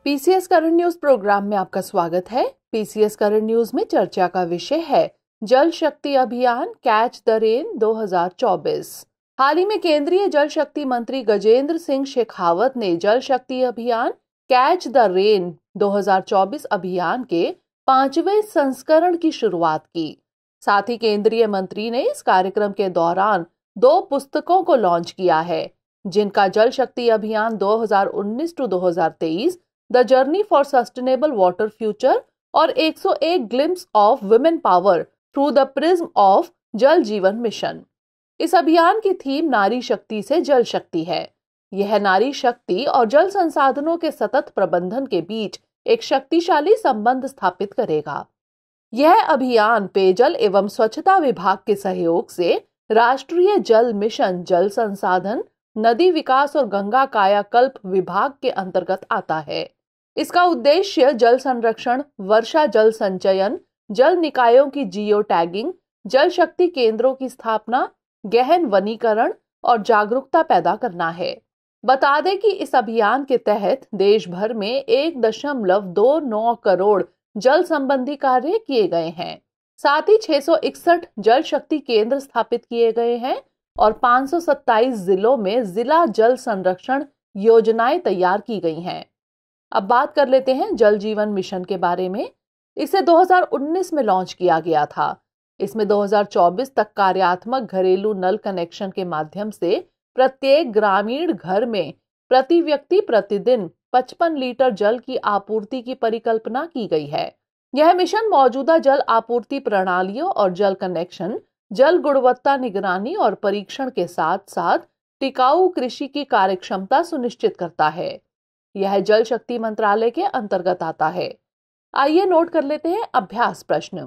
PCS current news programme में आपका स्वागत है। पीसीएस करंट न्यूज में चर्चा का विषय है जल शक्ति अभियान कैच द रेन 2024। हाल ही में केंद्रीय जल शक्ति मंत्री गजेंद्र सिंह शेखावत ने जल शक्ति अभियान कैच द रेन 2024 अभियान के 5वें संस्करण की शुरुआत की। साथ ही केंद्रीय मंत्री ने इस कार्यक्रम के दौरान 2 पुस्तकों को लॉन्च किया है, जिनका जल Shakti Abhiyan 2019 to 2023 the journey for sustainable water future और 101 glimpses of women power through the prism of Jal Jeevan mission. इस अभियान की थीम नारी शक्ति से जल शक्ति है। यह नारी शक्ति और जल संसाधनों के सतत प्रबंधन के बीच एक शक्तिशाली संबंध स्थापित करेगा। यह अभियान पेयजल एवं स्वच्छता विभाग के सहयोग से राष्ट्रीय जल मिशन, जल संसाधन, नदी विकास और गंगा कायाकल्प विभाग के अंतर्गत आता है। इसका उद्देश्य जल संरक्षण, वर्षा जल संचयन, जल निकायों की जियो टैगिंग, जल शक्ति केंद्रों की स्थापना, गहन वनीकरण और जागरूकता पैदा करना है। बता दें कि इस अभियान के तहत देश भर में 1.29 करोड़ जल संबंधी कार्य किए गए हैं। साथ ही 661 जल शक्ति केंद्र स्थापित किए गए हैं और 527 जिलों में जिला जल संरक्षण योजनाएं तैयार की गई हैं। अब बात कर लेते हैं जल जीवन मिशन के बारे में। इसे 2019 में लॉन्च किया गया था। इसमें 2024 तक कार्यात्मक घरेलू नल कनेक्शन के माध्यम से प्रत्येक ग्रामीण घर में प्रति व्यक्ति प्रतिदिन 55 लीटर जल की आपूर्ति की परिकल्पना की गई है। यह मिशन मौजूदा जल आपूर्ति प्रणालियों और जल कनेक्शन, जल गुणवत्ता निगरानी और परीक्षण के साथ साथ टिकाऊ कृषि की कार्यक्षमता सुनिश्चित करता है। यह जल शक्ति मंत्रालय के अंतर्गत आता है। आइए नोट कर लेते हैं अभ्यास प्रश्न।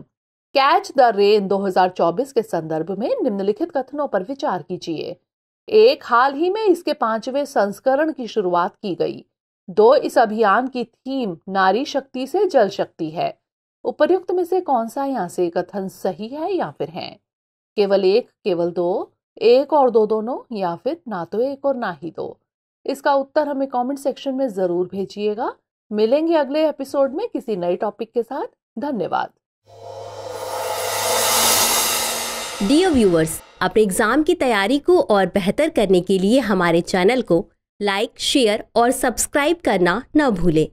कैच द रेन 2024 के संदर्भ में निम्नलिखित कथनों पर विचार कीजिए। 1. हाल ही में इसके 5वें संस्करण की शुरुआत की गई। 2. इस अभियान की थीम नारी शक्ति से जल शक्ति है। उपर्युक्त में से कौन सा यहाँ से कथन सही है या फिर है? केवल 1, केवल 2, 1 और 2 दोनों, या फिर ना तो 1 और ना ही 2? इसका उत्तर हमें कमेंट सेक्शन में जरूर भेजिएगा। मिलेंगे अगले एपिसोड में किसी नए टॉपिक के साथ। धन्यवाद। डियर व्यूअर्स, अपने एग्जाम की तैयारी को और बेहतर करने के लिए हमारे चैनल को लाइक, शेयर और सब्सक्राइब करना न भूलें।